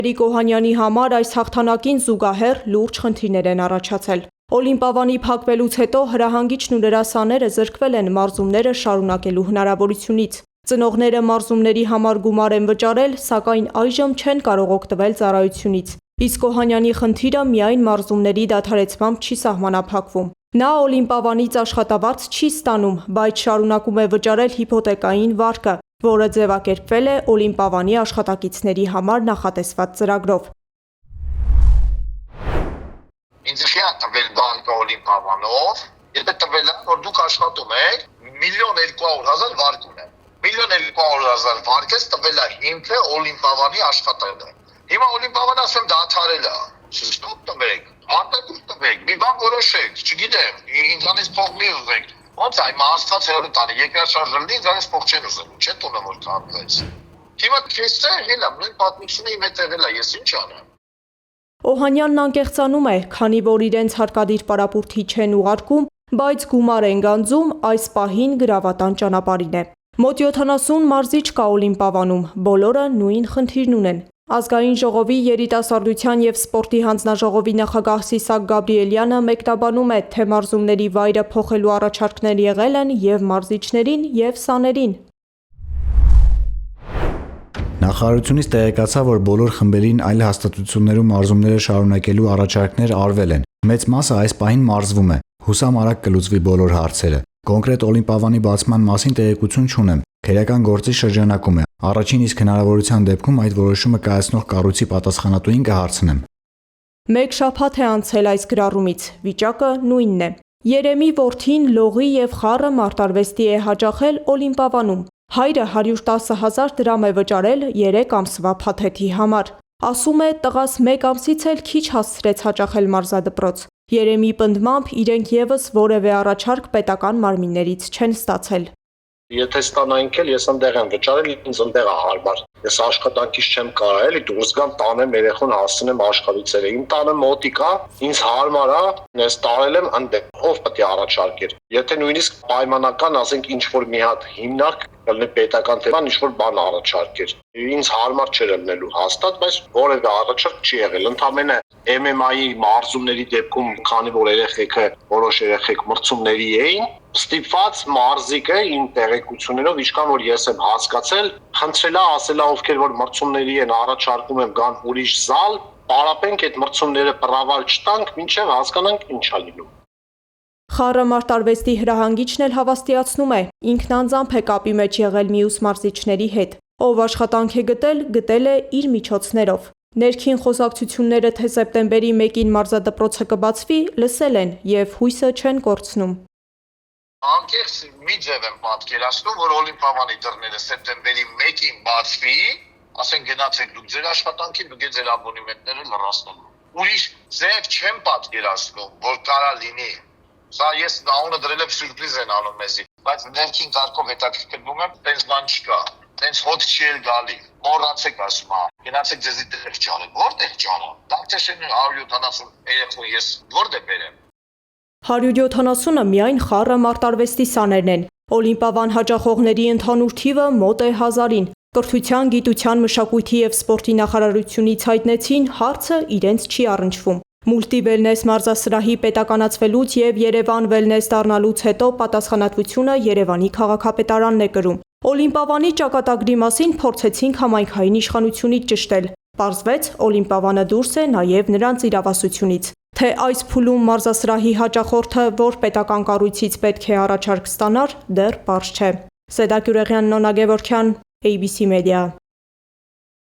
Էրիկ Օհանյանի համար այս հաղթանակին զուգահեռ լուրջ խնդիրներ են առաջացել։ Օլիմպիավանի փակվելուց հետո հրահանգիչն ու նրա սաները զրկվել են մարզումները շարունակելու հնարավորությունից։ Ծնողները մարզումների համար գումար են վճարել, սակայն այժմ չեն կարող օգտվել ծառայությունից։ Իսկ Օհանյանի խնդիրը միայն մարզումների դադարեցմամբ չի սահմանափակվում։ Նա օլիմպիավանից աշխատավարձ չի ստանում, բայց շարունակում է վճարել հիփոթեկային վարկը, որը ձևակերպվել է օլիմպիավանի աշխատակիցների համար նախատեսված ծրագրով։ Ինձ չի տվել բանկը օլիմպիավանով, եթե տվել է, որ դուք աշխատում եք, 1,200,000 վարկ ունեմ։ 1,200,000 վարկես տվել է հիմքը օլիմպիավանի աշխատելը։ Հիմա օլիմպիավանը ասում դադարել է։ Շուտ տվեք, արտակուր տվեք, մի բան որոշեք, չգիտեմ, ինձանից փող մի ուզեք։ Ոնց է, հիմա Աստված հերո տանի, երկրաշարժ լինի, ինձանից փող չեն ուզում, չէ՞ տունը որ կապվեց։ Հիմա քեստը եղել է, նույն պատմությունը իմ հետ եղել է, ես ինչ անեմ։ Օհանյանն անկեղծանում է, քանի որ իրենց հարկադիր պարապուրդի չեն ուղարկում, բայց գումար են գանձում, այս պահին գրավատան ճանապարհին է։ Մոտ 70 մարզիչ կա օլիմպիավանում, բոլորը նույն խնդիրն ունեն։ Ազգային ժողովի երիտասարդության և սպորտի հանձնաժողովի նախագահ Սիսակ Գաբրիելյանը մեկնաբանում է, թե մարզումների վայրը փոխելու առաջարկներ եղել են և մարզիչներին, և սաներին։ Նախարարությունից տեղեկացա, որ բոլոր խմբերին այլ հաստատություններում մարզումները շարունակելու առաջարկներ արվել են։ Մեծ մասը այս պահին մարզվում է։ Հուսամ արագ կլուծվի բոլոր հարցերը։ Կոնկրետ օլիմպիավանի բացման մասին տեղեկություն չունեմ։ Քերական գործի շրջանակում է։ Առաջին իսկ հնարավորության դեպքում այդ որոշումը կայացնող կառույցի պատասխանատուին կհարցնեմ։ Մեկ շաբաթ է անցել այս գրառումից, վիճակը նույնն է։ Երեմի որդին լողի և խառը մարտարվեստի է հաճախել օլիմպիավանում։ Հայրը 110,000 դրամ է վճարել 3 ամսվա փաթեթի համար։ Ասում է, տղաս մեկ ամսից էլ քիչ հասցրեց հաճախել մարզադպրոց։ Երեմի պնդմամբ իրենք ևս որևէ առաջարկ պետական մարմիններից չեն ստացել։ Եթե ստանայինք էլ, ես ընդեղ եմ վճարել, ինձ ընդեղ է հարմար։ Ես աշխատանքից չեմ կարող էլի դուրս գամ տանեմ երեխուն հասցնեմ աշխարհիցերը։ Իմ տանը մոտիկ է, ինձ հարմար է, ես տարել եմ ընդեղ։ Ով պետք է առաջարկեր։ Եթե նույնիսկ պայմանական, ասենք ինչ որ մի հատ հիմնարկ կլինի պետական թեման, ինչ որ բան առաջարկեր։ Ինձ հարմար չէր ելնելու հաստատ, բայց որևէ առաջարկ չի եղել։ Ընդամենը MMA-ի մարզումների դեպքում, քանի որ որոշ երեխեք մրցումների էին, ստիպված մարզիկը իմ տեղեկություններով, ինչքան որ ես եմ հասկացել, խնդրելա ասելա ովքեր որ մրցումների են առաջարկում եմ գան ուրիշ զալ, պարապենք այդ մրցումները պրավալ չտանք, մինչև հասկանանք ինչ է լինում։ Խառը մարտարվեստի հրահանգիչն էլ հավաստիացնում է, ինքն անձամբ է կապի մեջ եղել մյուս մարզիչների հետ, ով աշխատանք է գտել, գտել է իր միջոցներով։ Ներքին խոսակցությունները, թե սեպտեմբերի 1-ին մարզադպրոցը կբացվի, լսել են և հույսը չեն կորցնում։ Անկեղծ մի ձև եմ պատկերացնում, որ օլիմպիավանի դռները սեպտեմբերի 1-ին բացվի, ասեն գնացեք դուք ձեր աշխատանքին, դուք ձեր աբոնեմենտները լրացնելու։ Ուրիշ ձև չեմ պատկերացնում, որ կարա լինի։ Սա ես անունը դրել եմ սյուրպրիզ են անում մեզի, բայց ներքին կարգով հետաքրքրվում եմ, տենց բան չկա, տենց հոտ չի էլ գալի, մոռացեք ասում, գնացեք ձեզի տեղ ճարեք, որտեղ ճարեմ, դակտեշեն 170 երեխուն ես որտեղ բերեմ։ 170-ը միայն խառը մարտարվեստի սաներն են, օլիմպիավան հաճախողների ընդհանուր թիվը մոտ է 1000-ին։ Կրթության, գիտության, մշակույթի և սպորտի նախարարությունից հայտնեցին, հարցը իրենց չի առնչվում։ Մուլտի վելնես մարզասրահի պետականացվելուց և Երևան վելնես դառնալուց հետո պատասխանատվությունը Երևանի քաղաքապետարանն է կրում։ Օլիմպիավանի ճակատագրի մասին փորձեցինք համայնքային իշխանությունից ճշտել։ Պարզվեց, օլիմպիավանը դուրս է նաև նրանց իրավասությունից։ Թե այս փուլում մարզասրահի հաճախորդը որ պետական կառույցից պետք է առաջարկ ստանար, դեռ պարզ չէ։ Սեդա Գյուրեղյան, Նոնա Գևորգյան, ABC Media։